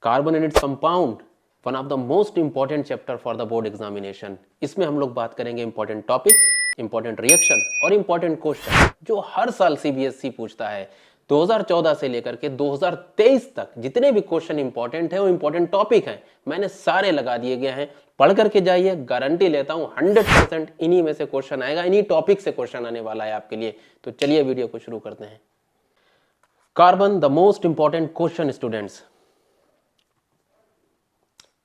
Carbon and its compound, one of the most important chapter for the board examination. इसमें हम लोग बात करेंगे इंपॉर्टेंट टॉपिक, इंपॉर्टेंट रिएक्शन और इंपॉर्टेंट क्वेश्चन जो हर साल सीबीएसई पूछता है। 2014 से लेकर के 2023 तक जितने भी क्वेश्चन इंपॉर्टेंट है वो इंपॉर्टेंट टॉपिक हैं, मैंने सारे लगा दिए गए हैं। पढ़ करके जाइए, गारंटी लेता हूं 100% इन्हीं में से क्वेश्चन आएगा, इन्हीं टॉपिक से क्वेश्चन आने वाला है आपके लिए। तो चलिए वीडियो को शुरू करते हैं। Carbon the most important question students.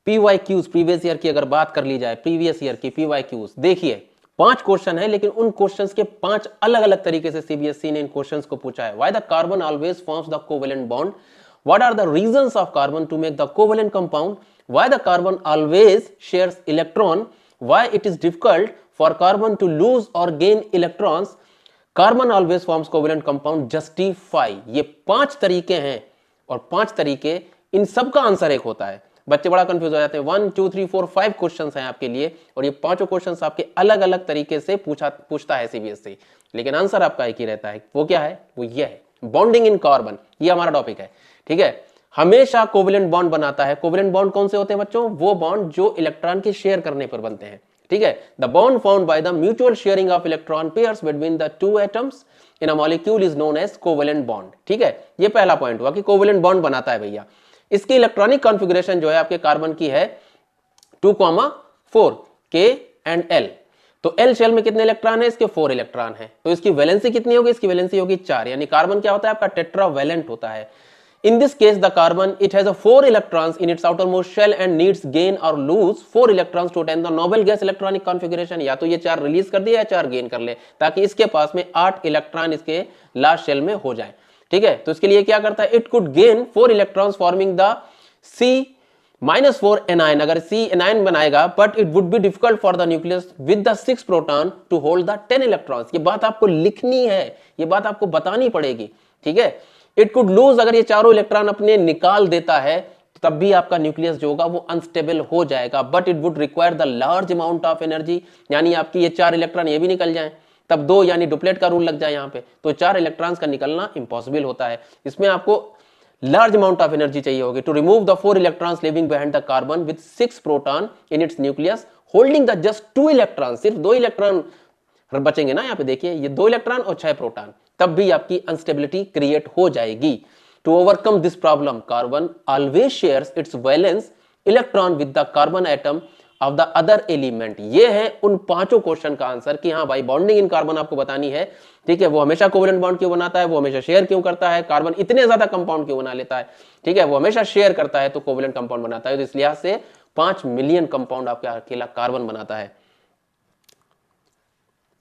PYQs, previous year की अगर बात कर ली जाए, प्रीवियस ईयर की पीवाईक्यूज देखिए 5 क्वेश्चन है, लेकिन उन क्वेश्चंस के 5 अलग अलग तरीके से सीबीएसई ने इन क्वेश्चंस को पूछा है। Why the carbon always forms the covalent bond, what are the reasons of carbon to make the covalent compound, why the carbon always shares electron, why it is difficult for carbon to lose or gain electrons, carbon always forms covalent compound, justify. ये 5 तरीके हैं और 5 तरीके, इन सब का answer एक होता है। बच्चे बड़ा कंफ्यूज हो जाते हैं। 1 2 3 4 5 क्वेश्चंस हैं आपके लिए और ये पांचों क्वेश्चंस आपके अलग अलग तरीके से पूछता है सीबीएसई, लेकिन आंसर आपका एक ही रहता है। वो क्या है? वो ये है, बॉन्डिंग इन कार्बन। ये हमारा टॉपिक है, ठीक है। हमेशा कोवेलेंट बॉन्ड बनाता है। कोवेलेंट बॉन्ड कौन से होते हैं बच्चों? वो बॉन्ड जो इलेक्ट्रॉन के शेयर करने पर बनते हैं, ठीक है। The bond found by the mutual sharing of electron pairs between the 2 atoms in a molecule is known as covalent bond, ठीक है। ये पहला पॉइंट हुआ कि कोवेलेंट बॉन्ड बनाता है भैया। इसकी इलेक्ट्रॉनिक कॉन्फ़िगरेशन जो है आपके कार्बन की है 2,4 K एंड L। तो L शेल में कितने इलेक्ट्रॉन है? इसके 4 इलेक्ट्रॉन है। तो इसकी वैलेंसी कितनी होगी? इसकी वैलेंसी होगी 4, यानी कार्बन क्या होता है आपका? टेट्रावैलेंट होता है। In this case, the carbon it has a 4 electrons in its outermost shell and needs gain or lose 4 electrons to attain the noble gas electronic configuration। या तो ये 4 रिलीज कर दे या 4 गेन कर ले, ताकि इसके पास में 8 इलेक्ट्रॉन इसके लास्ट शेल में हो जाए, ठीक है। तो इसके लिए क्या करता है? It could gain 4 electrons forming the C-4 anion। अगर C anion बनाएगा, but it would be difficult for the nucleus with the 6 proton to hold the 10 electrons. ये बात आपको लिखनी है, ये बात आपको बतानी पड़ेगी, ठीक है। इट कुड लूज, अगर ये चारों इलेक्ट्रॉन अपने निकाल देता है तब भी आपका न्यूक्लियस जो होगा वो अनस्टेबल हो जाएगा। But it would require the large amount of energy, यानी आपकी ये 4 इलेक्ट्रॉन ये भी निकल जाए, तब 2 यानी डुप्लेट का रूल लग जाए यहाँ पे, तो 4 इलेक्ट्रॉन्स का निकलना इंपॉसिबल होता है। इसमें आपको लार्ज अमाउंट ऑफ एनर्जी चाहिए होगी to remove the 4 electrons leaving behind the carbon with 6 proton in its nucleus holding the just 2 electron. सिर्फ 2 इलेक्ट्रॉन बचेंगे ना यहाँ पे, देखिए ये 2 इलेक्ट्रॉन और 6 प्रोटॉन, तब भी आपकी अनस्टेबिलिटी क्रिएट हो जाएगी। To overcome this problem, carbon always shares its valence electron with the carbon atom of the other element. ये है उन 5 क्वेश्चन का आंसर कि हाँ भाई बॉन्डिंग इन कार्बन आपको बतानी है, ठीक है। वो हमेशा कोवेलेंट बॉन्ड क्यों बनाता है, वो हमेशा शेयर क्यों करता है, कार्बन इतने ज्यादा कंपाउंड क्यों बना लेता है, ठीक है। वो हमेशा शेयर करता है तो कोवेलेंट कंपाउंड बनाता है। तो इस लिहाज से 5 मिलियन कंपाउंड आपका अकेला कार्बन बनाता है।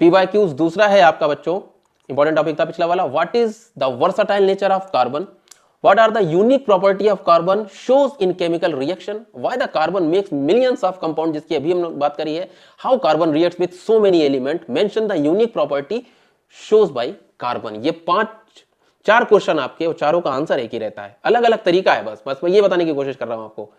पीवाईक्यूज दूसरा है आपका बच्चों, इंपॉर्टेंट टॉपिक था पिछला वाला। What is the versatile nature of carbon, what are the unique property of carbon shows in chemical reaction, why the carbon makes millions of compound, जिसकी अभी हमने बात करी है। How carbon reacts with so many element, mention the unique property shows by carbon. ये 4 question आपके, और चारों का आंसर एक ही रहता है, अलग अलग तरीका है, बस मैं ये बताने की कोशिश कर रहा हूं आपको।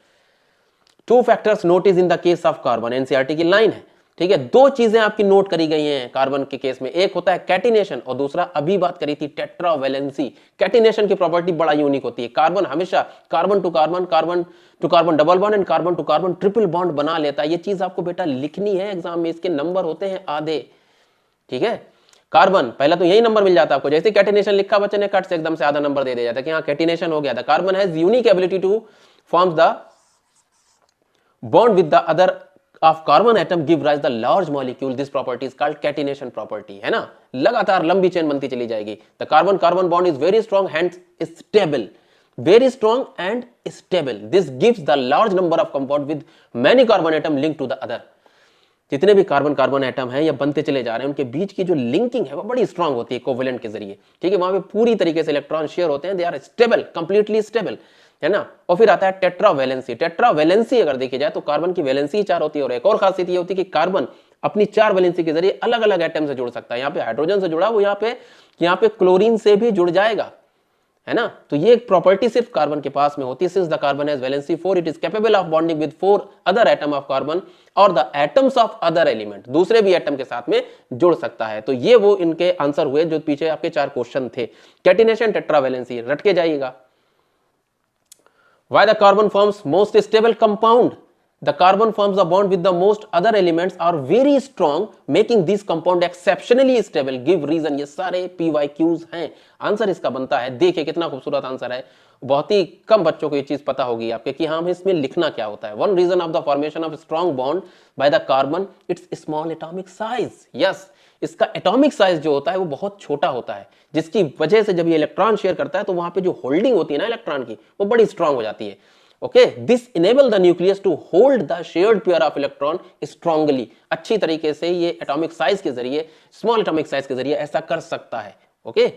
2 factors notice in the case of carbon, NCERT की लाइन है, ठीक है। 2 चीजें आपकी नोट करी गई हैं कार्बन के केस में, एक होता है कैटिनेशन और दूसरा अभी बात करी थी टेट्रावैलेंसी। कैटिनेशन की प्रॉपर्टी बड़ा यूनिक होती है। कार्बन हमेशा carbon to carbon double bond and carbon to carbon triple bond बना लेता है। ये चीज आपको बेटा लिखनी है एग्जाम में, इसके नंबर होते हैं आधे, ठीक है। कार्बन पहला तो यही नंबर मिल जाता है आपको, जैसे कैटिनेशन लिखा बच्चे ने कट से एकदम से आधा नंबर दे दिया जाता है कि हाँ कैटिनेशन हो गया था। Carbon has unique ability to form the bond with the other of carbon atom give rise the large molecule, this property is called catenation property, है ना। लगातार लंबी चेन बनती चली जाएगी। the carbon carbon bond is very strong hence stable, very strong and stable, this gives the large number of compound with many carbon atom linked to the other। जितने भी carbon carbon atom हैं या बनते चले जा रहे हैं उनके बीच की जो लिंकिंग है वो बड़ी स्ट्रांग होती है कोवेलेंट के जरिए, ठीक है। वहां पे पूरी तरीके से इलेक्ट्रॉन शेयर होते हैं, they are stable, completely stable, है ना। और फिर आता है टेट्रावैलेंसी। टेट्रावैलेंसी अगर देखी जाए तो कार्बन की वैलेंसी 4 होती है, और एक और खासियत ये होती है कि कार्बन अपनी 4 वैलेंसी के जरिए अलग अलग एटम से जुड़ सकता है। यहाँ पे हाइड्रोजन से जुड़ा, वो यहाँ पे क्लोरीन से भी जुड़ जाएगा, है ना। तो ये एक प्रॉपर्टी सिर्फ कार्बन के पास में होती है। Since the carbon has valency 4 it is capable of bonding with 4 other atom of carbon और the atoms of other element, दूसरे भी एटम के साथ में जुड़ सकता है। तो ये वो इनके आंसर हुए जो पीछे आपके 4 क्वेश्चन थे। कैटिनेशन टेट्रावैलेंसी रट के जाइएगा। Why the carbon forms most stable compound? The carbon forms a bond with the most other elements are very strong, making this compound exceptionally stable. Give reason. ये सारे PYQs हैं. Answer इसका बनता है, देखिए कितना खूबसूरत आंसर है. बहुत ही कम बच्चों को ये चीज पता होगी आपके कि हाँ इसमें लिखना क्या होता है. One reason of the formation of strong bond by the carbon, its small atomic size. Yes, इसका एटॉमिक साइज जो होता है वो बहुत छोटा होता है, जिसकी वजह से जब ये इलेक्ट्रॉन शेयर करता है तो वहां पे जो होल्डिंग होती है ना इलेक्ट्रॉन की, वो बड़ी स्ट्रांग हो जाती है. Okay, this enable the nucleus to hold the shared pair of electron strongly. अच्छी तरीके से ये एटॉमिक साइज के जरिए, स्मॉल एटॉमिक साइज के जरिए ऐसा कर सकता है. Okay,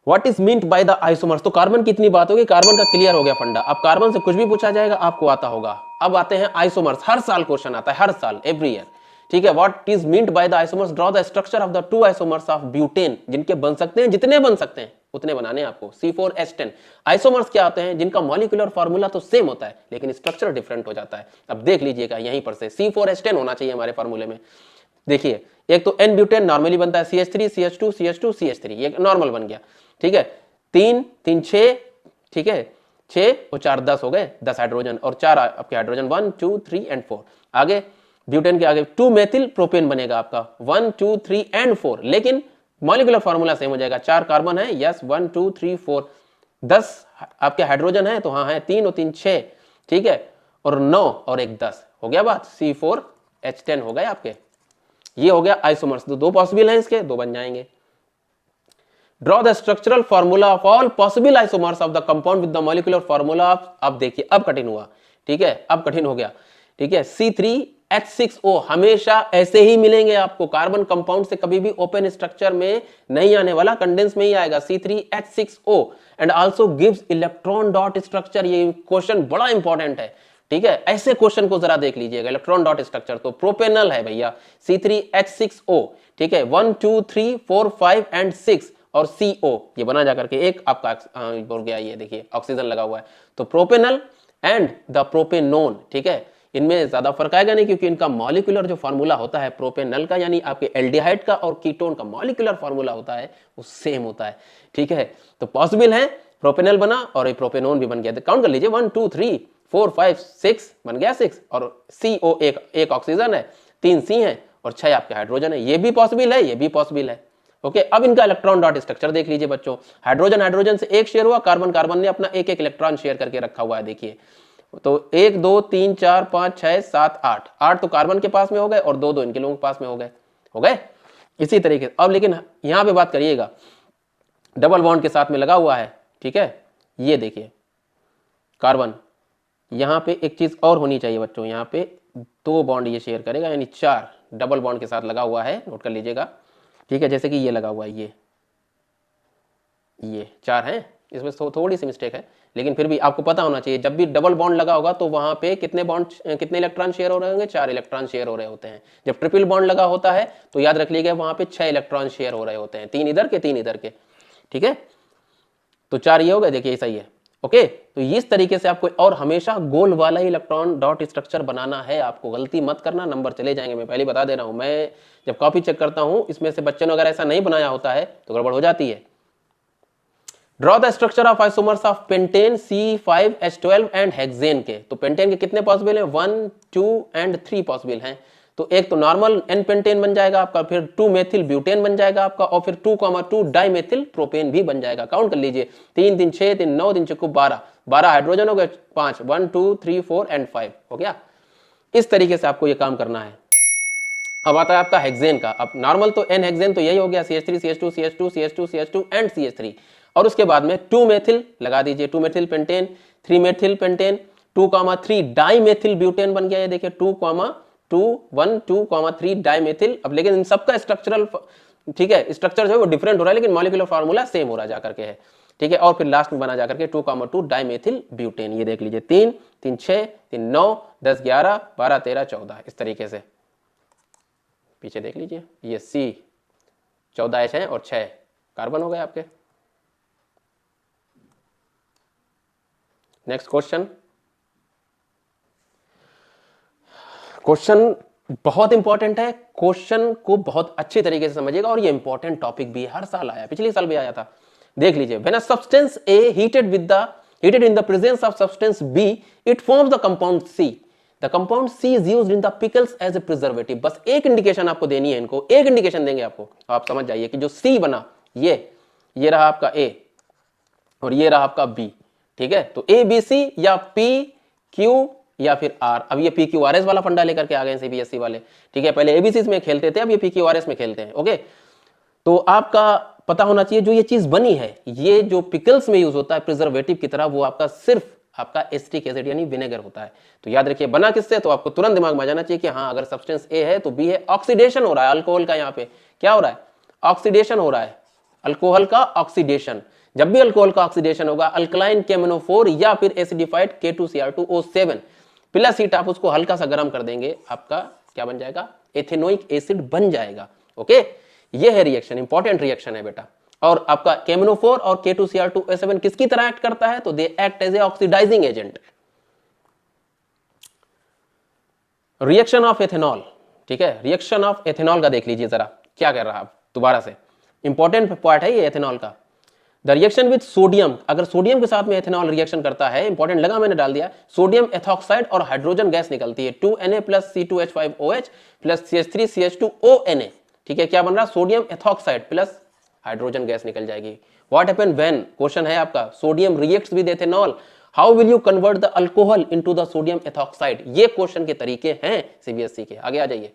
what is meant by the isomers. तो कार्बन की इतनी बात होगी, कार्बन का क्लियर हो गया फंडा. अब कार्बन से कुछ भी पूछा जाएगा आपको आता होगा. अब आते हैं आइसोमर्स. हर साल क्वेश्चन आता है, हर साल, एवरी ईयर. ठीक है, what is meant by the isomers. Draw the structure of the two isomers of butane. जिनके बन सकते हैं, जितने बन सकते हैं उतने बनाने हैं आपको. C4H10. आइसोमर्स क्या होते हैं? जिनका मॉलिक्यूलर फार्मूला तो सेम होता है लेकिन स्ट्रक्चर डिफरेंट हो जाता है. अब देख लीजिएगा यहीं पर से C4H10 होना चाहिए हमारे फार्मूले में. देखिए, एक तो N ब्यूटेन नॉर्मली बनता है CH3 CH2 CH2 CH3, ये नॉर्मल बन गया. ठीक है, 3 3 6, ठीक है, 6 और 4 10 हो गए, 10 हाइड्रोजन और 4 आपके हाइड्रोजन 1 2 3 एंड 4. आगे ब्यूटेन के आगे 2 मेथिल प्रोपेन बनेगा आपका 1 2 3 एंड 4, लेकिन मॉलिक्यूलर फार्मूला सेम हो जाएगा. 4 कार्बन है, यस, 1 2 3 4. 10 आपके हाइड्रोजन है तो हाँ है 3 और 3 6, ठीक है, और 9 और 1 10. हो गया बात. C4H10 हो गए आपके. ये हो गया आइसोमर्स. तो 2 पॉसिबल हैं इसके, 2 बन जाएंगे. Draw the structural formula of all possible isomers of the compound with the molecular formula of. अब देखिए, अब कठिन हुआ. ठीक है, अब कठिन हो गया. ठीक है, C3H6O हमेशा ऐसे ही मिलेंगे आपको. कार्बन कंपाउंड से कभी भी ओपन स्ट्रक्चर में नहीं आने वाला, कंडेंस में ही आएगा. C3H6O and also gives electron dot structure. ये क्वेश्चन बड़ा इंपॉर्टेंट है. ठीक है, ऐसे क्वेश्चन को जरा देख लीजिएगा. इलेक्ट्रॉन डॉट स्ट्रक्चर तो प्रोपेनल है भैया, C3H6O. ठीक है, 1 2 3 4 5 एंड 6 और CO ये बना जाकर के एक आपका बोल गया. ये देखिए ऑक्सीजन लगा हुआ है. तो प्रोपेनल एंड द प्रोपेनोन. ठीक है, इनमें ज्यादा फर्क आएगा नहीं क्योंकि इनका मॉलिक्यूलर जो फार्मूला होता है प्रोपेनल का, यानी आपके एल्डिहाइड का और कीटोन का मॉलिक्यूलर फार्मूला होता है वो सेम होता है. ठीक है, तो पॉसिबल है प्रोपेनल बना और ये प्रोपेनोन भी बन गया. काउंट कर लीजिए 1 2 3 4 5 6 बन गया 6, और CO एक ऑक्सीजन है, 3 C है और 6 आपके हाइड्रोजन है. ये भी पॉसिबल है, ये भी पॉसिबल है. ओके, अब इनका इलेक्ट्रॉन डॉट स्ट्रक्चर देख लीजिए बच्चों. हाइड्रोजन हाइड्रोजन से एक शेयर हुआ, कार्बन कार्बन ने अपना एक एक इलेक्ट्रॉन शेयर करके रखा हुआ है. देखिए, तो 1 2 3 4 5 6 7 8 8 तो कार्बन के पास में हो गए और 2 2 इनके लोगों के पास में हो गए. इसी तरीके से अब लेकिन यहां पे बात करिएगा, डबल बॉन्ड के साथ में लगा हुआ है. ठीक है, ये देखिए कार्बन, यहां पे एक चीज और होनी चाहिए बच्चों. यहां पे 2 बॉन्ड ये शेयर करेगा, यानी 4 डबल बॉन्ड के साथ लगा हुआ है. नोट कर लीजिएगा. ठीक है, जैसे कि ये लगा हुआ है, ये 4 हैं. इसमें थोड़ी सी मिस्टेक है लेकिन फिर भी आपको पता होना चाहिए, जब भी डबल बॉन्ड लगा होगा तो वहां पे कितने इलेक्ट्रॉन शेयर हो रहे होंगे? 4 इलेक्ट्रॉन शेयर हो रहे होते हैं. जब ट्रिपल बॉन्ड लगा होता है तो याद रख लीजिएगा वहां पे 6 इलेक्ट्रॉन शेयर हो रहे होते हैं, 3 इधर के 3 इधर के. ठीक है, तो 4 ये हो गए. देखिए सही है. ओके, तो इस तरीके से आपको और हमेशा गोल वाला ही इलेक्ट्रॉन डॉट स्ट्रक्चर बनाना है. आपको गलती मत करना, नंबर चले जाएंगे. मैं पहले बता दे रहा हूं, मैं जब कॉपी चेक करता हूं इसमें से बच्चों ने अगर ऐसा नहीं बनाया होता है तो गड़बड़ हो जाती है. Draw the structure of isomers of pentane C5H12 and hexane के. तो पेंटेन के कितने पॉसिबल हैं? 1 2 एंड 3 पॉसिबल हैं. तो एक तो नॉर्मल N पेंटेन बन जाएगा आपका, फिर 2 मेथिल ब्यूटेन बन जाएगा आपका, और फिर 2,2 डाइमेथिल प्रोपेन भी बन जाएगा. काउंट कर लीजिए, 3 3 6 3 9 3 6 12 हाइड्रोजन हो गए, 5 1 2 3 4 एंड 5 हो गया. इस तरीके से आपको ये काम करना है. अब आता है आपका हेक्सेन का. अब नॉर्मल तो N हेक्सेन तो यही हो गया, CH3 CH2 CH2 CH2 CH2 and CH3, और उसके बाद में 2 मेथिल लगा दीजिए, 2 methyl pentane, 3 methyl pentane, 2,3 dimethyl butane बन गया. ये देखिए 2,2 डाइमेथिल. अब लेकिन इन सबका स्ट्रक्चरल, ठीक है, स्ट्रक्चर जो है वो डिफरेंट हो रहा है लेकिन मॉलिक्यूलर फार्मूला सेम हो रहा जाकर के है. ठीक है, और फिर लास्ट में बना जाकर के 2,2 डाइमेथिल ब्यूटेन. ये देख लीजिए 3 3 6 3 9 10 11 12 13 14, इस तरीके से. पीछे देख लीजिए, ये C 14H है और 6 कार्बन हो गए आपके. Next question. क्वेश्चन बहुत इंपॉर्टेंट है. क्वेश्चन को बहुत अच्छे तरीके से समझिएगा, और ये इंपॉर्टेंट टॉपिक भी है, हर साल आया, पिछले साल भी आया था. देख लीजिए, when a substance A heated with the heated in the presence of substance B, it forms the compound C. The compound C is used in the pickles as a preservative. बस एक इंडिकेशन आपको देनी है, इनको एक indication देंगे आपको, आप समझ जाइए कि जो C बना ये रहा आपका A और ये रहा आपका B, ठीक है। तो A B C या P Q या फिर R। अब ये PQRS वाला फंडा लेकर के आ गए CBSE वाले, ठीक है। पहले ABCs में खेलते थे, अब ये PQRS में खेलते हैं, ओके। तो आपका पता होना चाहिए जो ये चीज बनी है, ये जो पिकल्स में यूज होता है प्रिजर्वेटिव की तरह, वो आपका सिर्फ आपका एसिटिक एसिड यानी विनेगर होता है। तो याद रखिए बना किससे, तो आपको तुरंत दिमाग में आ जाना चाहिए कि हाँ अगर सब्सटेंस ए है तो बी है। ऑक्सीडेशन हो रहा है अल्कोहल का, यहाँ पे क्या हो रहा है, ऑक्सीडेशन हो रहा है, अल्कोहल का ऑक्सीडेशन। जब भी अल्कोहल का ऑक्सीडेशन होगा, अल्कलाइन KMnO4 या फिर एसिडिफाइड K2Cr2O7 प्लस हीट आप उसको हल्का सा गर्म कर देंगे, आपका क्या बन जाएगा, एथेनोइक एसिड बन जाएगा, ओके। ये है रिएक्शन, इंपॉर्टेंट रिएक्शन है बेटा। और आपका KMnO4 और K2Cr2O7 किसकी तरह एक्ट करता है, तो they act as a oxidising agent. Reaction of ethanol, ठीक है, रिएक्शन ऑफ एथेनॉल का देख लीजिए जरा क्या कर रहा है, दोबारा से इंपॉर्टेंट पार्ट है ये एथेनॉल का। द रिएक्शन विद सोडियम, अगर सोडियम के साथ में एथेनॉल रिएक्शन करता है, इंपॉर्टेंट लगा मैंने डाल दिया, सोडियम एथॉक्साइड और हाइड्रोजन गैस निकलती है 2Na plus C2H5OH plus CH3CH2ONa, ठीक है। क्या बन रहा, sodium ethoxide plus hydrogen gas निकल जाएगी। व्हाट हैपन व्हेन, क्वेश्चन है आपका, sodium reacts with ethanol, how will you convert the alcohol into the sodium ethoxide. ये क्वेश्चन के तरीके हैं CBSE के, आगे आ जाइए,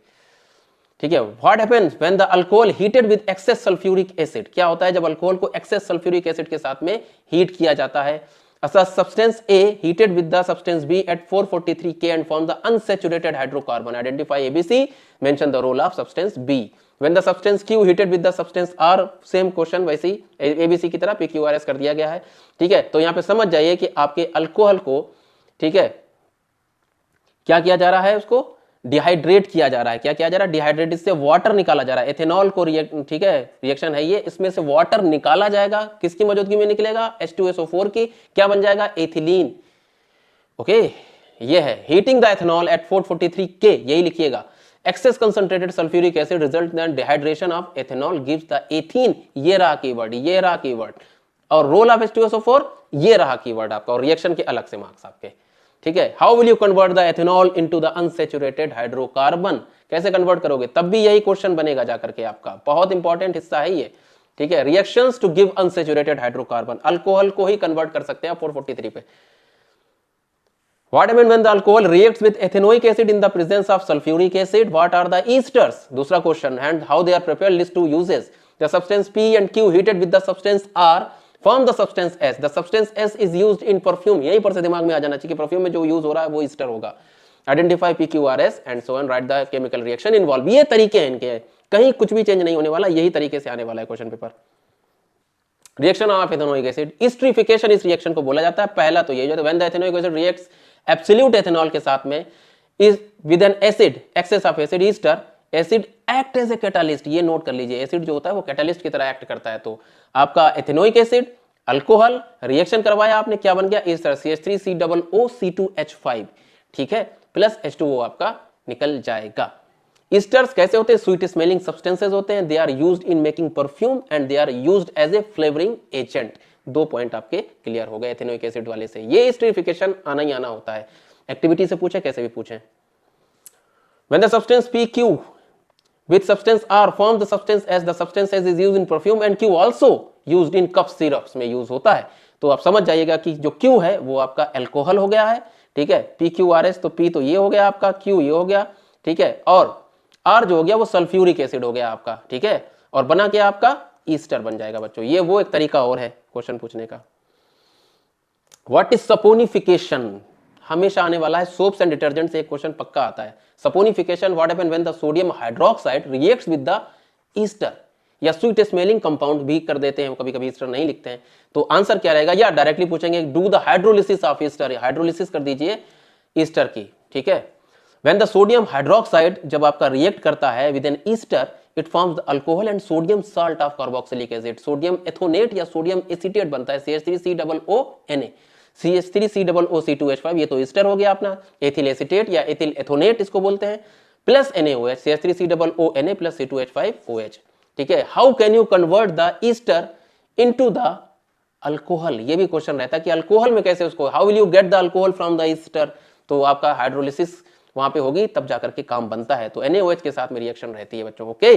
ठीक है। What happens when the alcohol heated with excess sulphuric acid, क्या होता है जब अल्कोहल को एक्सेस सल्फ्यूरिक एसिड के साथ में हीट किया जाता है। Substance A heated with the substance B at 443 K and form the unsaturated hydrocarbon. Identify ABC, mention the role of substance B. When the substance Q heated with the substance R, same question वैसे ही ABC की तरह PQRS कर दिया गया है, ठीक है। तो यहाँ पे समझ जाइए कि आपके अल्कोहल को, ठीक है, क्या किया जा रहा है, उसको डिहाइड्रेट किया जा रहा है। क्या किया जा रहा है, डिहाइड्रेट, इससे वाटर निकाला जा रहा है। एथेनॉल को ठीक है, रिएक्शन है ये, इसमें से वाटर निकाला जाएगा, किसकी मौजूदगी में निकलेगा, H2SO4 की, क्या बन जाएगा, एथिलीन, ओके। ये है heating the ethanol at 443 K, यही लिखिएगा। Excess concentrated sulphuric acid result in dehydration of ethanol gives the ethene, ये रहा कीवर्ड, ये रहा कीवर्ड। और रोल ऑफ H2SO4, ये रहा कीवर्ड आपका, और रिएक्शन के अलग से मार्क्स आपके, ठीक है। How will you convert the ethanol into the unsaturated hydrocarbon, कैसे कन्वर्ट करोगे, तब भी यही क्वेश्चन बनेगा जाकर के आपका, बहुत इंपॉर्टेंट हिस्सा है ये, ठीक है। Reactions to give unsaturated hydrocarbon, alcohol को ही कन्वर्ट कर सकते हैं 443 पे। What happens when the alcohol reacts with ethanoic acid in the presence of sulfuric acid? What are the esters? दूसरा question, and how they are prepared, list two uses. The substance P and Q heated with the substance R form the substance S. The substance S is used in perfume. यहीं पर से दिमाग में आ जाना चाहिए कि perfume में जो यूज हो रहा है वो ईस्टर होगा। Identify PQRS and so on. Write the chemical reaction involved. ये तरीके हैं इनके, कहीं कुछ भी चेंज नहीं होने वाला, यही तरीके से आने वाला है question paper. Reaction of ethanoic acid, esterification इस रिएक्शन को बोला जाता है। पहला तो ये जो when the ethanoic acid reacts absolute ethanol के साथ में is with an acid, excess of acid, ester, acid act as a catalyst, ये नोट कर लीजिए, एसिड जो होता है वो कैटालिस्ट की तरह एक्ट करता है। तो आपका एथेनोइक एसिड, अल्कोहल, रिएक्शन करवाया आपने, क्या बन गया, ईस्टर, CH3COO, ठीक है, प्लस H2O आपका निकल जाएगा। ईस्टर्स कैसे होते हैं, स्वीट स्मेलिंग सब्सटेंसेस होते हैं, they are used in making perfume and they are used as a flavouring agent. दो पॉइंट आपके क्लियर हो गए एथेनोइक एसिड वाले से। ये एस्टरिफिकेशन आना ही आना होता है, एक्टिविटी से पूछे कैसे भी पूछे। When the substance PQ with substance R forms the substance S, the substance S is used in perfume and Q also used in cough syrups में यूज होता है। तो आप समझ जाइएगा कि जो Q है वो आपका अल्कोहल हो गया है, ठीक है, PQRS, तो P तो ये हो गया आपका, Q ये हो गया, ठीक है, और R जो हो गया वो सल्फ्यूरिक एसिड हो गया आपका, ठीक है, और बना के आपका ईस्टर बन जाएगा बच्चों। ये वो एक तरीका और है क्वेश्चन पूछने का। व्हाट इज सपोनिफिकेशन, हमेशा आने वाला है, सोप्स एंड डिटर्जेंट से एक क्वेश्चन पक्का आता है। Saponification, what happen when the sodium hydroxide reacts with the Easter, या स्वीट स्मेलिंग कंपाउंड भी कर देते हैं कभी कभी, ईस्टर नहीं लिखते हैं। तो आंसर क्या रहेगा, या डायरेक्टली पूछेंगे do the hydrolysis of Easter, hydrolysis कर दीजिए ईस्टर की, ठीक है। व्हेन द सोडियम हाइड्रोक्साइड जब आपका रिएक्ट करता है with an ester, it forms the alcohol and sodium salt of carboxylic acid, sodium ethanoate या सोडियम एसीटेट बनता है, CH3COONA, CH3COOC2H5, ये तो ईस्टर हो गया अपना, एथिल एसीटेट या एथिल एथोनेट इसको बोलते हैं, plus NaOH, CH3COONA plus C2H5OH, ठीक है। How can you convert the Easter into the alcohol, ये भी क्वेश्चन रहता है कि अल्कोहल में कैसे उसको, how will you get the alcohol from the Easter, तो आपका हाइड्रोलिसिस वहां पे होगी तब जाकर के काम बनता है। तो NaOH के साथ में रिएक्शन रहती है बच्चों। ओके,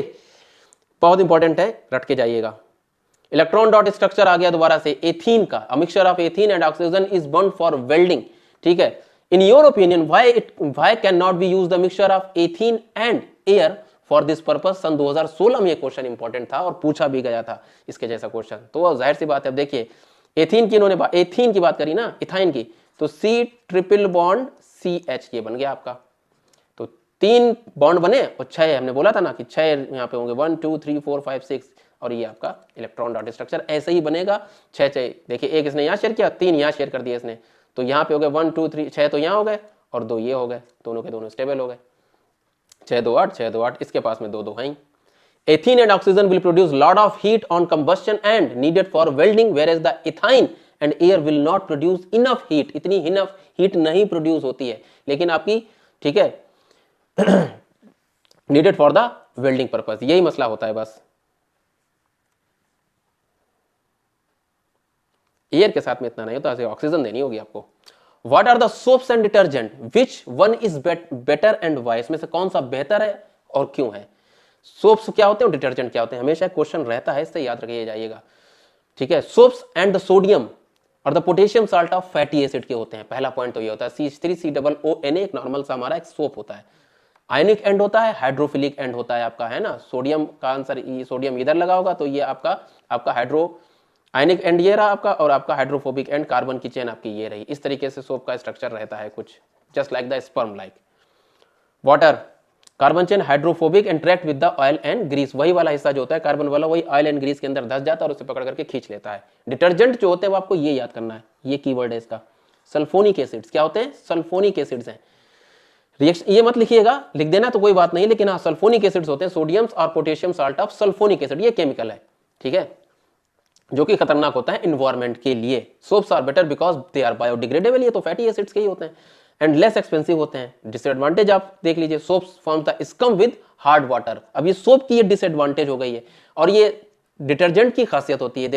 बहुत इंपॉर्टेंट है, रट के जाइएगा। इलेक्ट्रॉन डॉट स्ट्रक्चर आ गया दोबारा से एथीन का, a mixture of ethene and oxygen is burnt for welding. ठीक है, in your opinion why can not be use the mixture of ethene and air for this purpose. सन 2016 में ये question important था और पूछा भी गया था इसके जैसा क्वेश्चन। तो जाहिर सी बात है, अब देखिए एथीन की इन्होंने एथीन की बात करी ना, इथाइन की, तो C ट्रिपल बॉन्ड CH ये बन गया आपका। तो 3 बॉन्ड बने और 6, हमने बोला था ना कि 6 यहाँ पे होंगे, 1 2 3 4 5 6, और ये आपका इलेक्ट्रॉन डॉट स्ट्रक्चर ऐसे ही बनेगा। 6 देखिए, एक इसने यहाँ शेयर किया, 3 यहाँ शेयर कर दिया इसने, तो यहाँ पे हो गए 1 2 3 6 तो यहाँ हो गए और 2 ये हो गए, दोनों के दोनों स्टेबल हो गए। 6 2 8 6 2 8, इसके पास में 2 2 हैं। Ethene and oxygen will produce lot of heat on combustion and needed for welding, whereas the ethane and air will not produce enough heat। इतनी enough heat नहीं प्रोड्यूस होती है, लेकिन आपकी, ठीक है, needed for the welding purpose, यही मसला होता है बस। एयर के साथ में इतना नहीं होता, ऑक्सीजन देनी होगी आपको। What are the soaps and detergent? Which one is better and why? इसमें से कौन सा बेहतर है और क्यों है? सोप्स क्या होते हैं, डिटर्जेंट क्या होते हैं, हमेशा क्वेश्चन रहता है, इससे याद रखिए जाइएगा। ठीक है, सोप्स एंड द सोडियम और the potassium salt of fatty acid के होते हैं। पहला पॉइंट तो ये होता है, CH3COONA एक नॉर्मल सा हमारा एक सोप होता है। आयनिक एंड होता है, हाइड्रोफिलिक एंड होता है आपका, है ना। सोडियम का आंसर, सोडियम इधर लगा होगा तो ये आपका हाइड्रो आयनिक एंड ये रहा आपका, और आपका हाइड्रोफोबिक एंड कार्बन की चेन आपकी ये रही। इस तरीके से सोप का स्ट्रक्चर रहता है कुछ, just like the sperm like. Water, carbon chain hydrophobic, interact with the oil and grease, वही वाला हिस्सा जो होता है कार्बन वाला, वही ऑयल एंड ग्रीस के अंदर धस जाता है और उसे पकड़ करके खींच लेता है। डिटर्जेंट जो होते हैं वो आपको ये याद करना है, ये कीवर्ड है इसका, सल्फोनिक एसिड्स। क्या होते हैं, सल्फोनिक एसिड्स हैं। रिएक्शन ये मत लिखिएगा, लिख देना तो कोई बात नहीं, लेकिन हाँ सल्फोनिक एसिड्स होते हैं, सोडियम और potassium salt of sulphonic acid, ये केमिकल है, ठीक है, जो कि खतरनाक होता है इन्वायरमेंट के लिए। Soaps are better because they are biodegradable, ये तो फैटी एसिड्स के ही होते हैं, एंड लेस एक्सपेंसिव होते हैं। डिसएडवांटेज आप देख लीजिए, soaps form the scum with hard water. अब ये सोप की ये डिसएडवांटेज हो गई है, और ये डिटर्जेंट की खासियत होती है,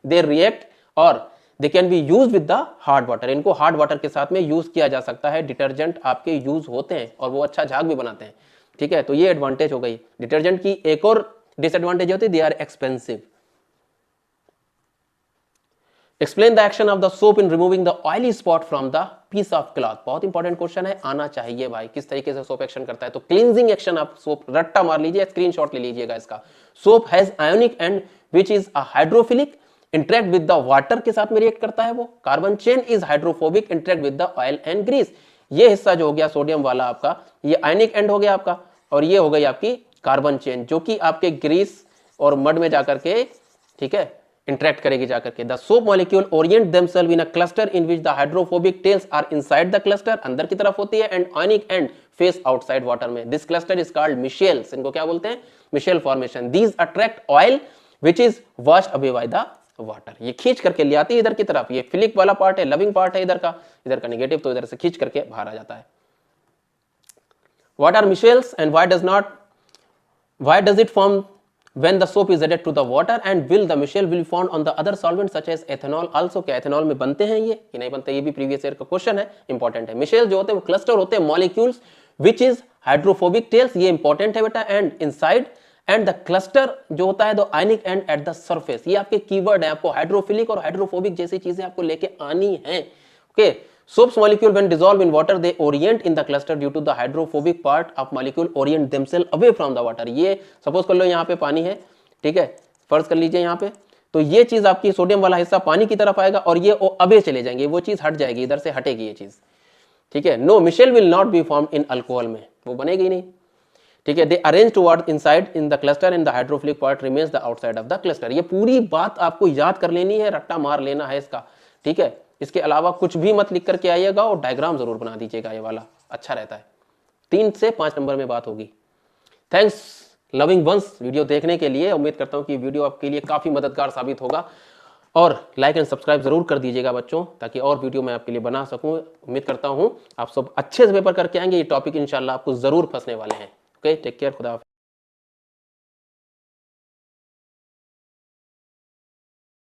दे रिएक्ट और they can be use with the hard water. इनको हार्ड वाटर के साथ में यूज किया जा सकता है, डिटर्जेंट आपके यूज होते हैं और वो अच्छा झाग भी बनाते हैं, ठीक है। तो ये एडवांटेज हो गई। डिटर्जेंट की एक और डिसएडवांटेज होती है, they are expensive. Explain the action of the soap in removing the oily spot from the piece of cloth. बहुत इंपॉर्टेंट क्वेश्चन है, आना चाहिए भाई, किस तरीके से सोप एक्शन करता है। तो क्लींजिंग एक्शन, आप सोप रट्टा मार लीजिए, स्क्रीनशॉट ले लीजिएगा इसका। Soap has ionic end which is a hydrophilic, interact with the water के साथ में रिएक्ट करता है वो। Carbon chain is hydrophobic, interact with the oil and grease. ये हिस्सा जो हो गया सोडियम वाला आपका, ये आयनिक एंड हो गया आपका, और ये हो गई आपकी कार्बन चेन, जो कि आपके ग्रीस और मड में जाकर के, ठीक है, इंटरेक्ट करेगी जाकर के। The soap molecule orient themself in a cluster in which the hydrophobic tails are inside the cluster, अंदर की तरफ होती है, and ionic end face outside water में। This cluster is called micelles, इनको क्या बोलते हैं, micelle formation. These attract oil which is washed away by the water. ये खींच करके ले आती है इधर की तरफ, ये फिलिक वाला पार्ट है, लविंग पार्ट है इधर का नेगेटिव, तो इधर से खींच करके बाहर आ जाता है। What are micells and why does it form when the soap is added to the water, and will the micelle will found on the other solvents such as ethanol also? क्या ethanol में बनते हैं ये कि नहीं बनते, ये भी प्रीवियस ईयर का क्वेश्चन है, इंपॉर्टेंट है। मिशेल जो होते हैं वो क्लस्टर होते हैं molecules which is hydrophobic tails, ये इंपॉर्टेंट है बेटा, and inside and the cluster जो होता है the ionic end at the surface. ये आपके कीवर्ड है, आपको हाइड्रोफिलिक और हाइड्रोफोबिक जैसी चीजें आपको लेके आनी है। Okay, soaps molecule when dissolve in water they orient in the cluster due to the hydrophobic part of molecule orient themselves away from the water। ये सपोज कर लो यहाँ पे पानी है, ठीक है, फर्ज कर लीजिए यहाँ पे, तो ये चीज आपकी सोडियम वाला हिस्सा पानी की तरफ आएगा और ये अवे चले जाएंगे, वो चीज हट जाएगी, इधर से हटेगी ये चीज, ठीक है। No micelle will not be form in alcohol में, वो बनेगी नहीं, ठीक है। They arrange toward inside in the cluster and the hydrophilic part remains the outside of the cluster. ये पूरी बात आपको याद कर लेनी है, रट्टा मार लेना है इसका, ठीक है। इसके अलावा कुछ भी मत लिख करके आइएगा और डायग्राम जरूर बना दीजिएगा, ये वाला अच्छा रहता है। 3 से 5 नंबर में बात होगी। थैंक्स लविंग वंस वीडियो देखने के लिए। उम्मीद करता हूं कि वीडियो आपके लिए काफी मददगार साबित होगा, और लाइक एंड सब्सक्राइब जरूर कर दीजिएगा बच्चों, ताकि और वीडियो मैं आपके लिए बना सकूं। उम्मीद करता हूं आप सब अच्छे से पेपर करके आएंगे, ये टॉपिक इंशाल्लाह आपको जरूर फंसने वाले हैं। ओके, टेक केयर, खुदा हाफिज़।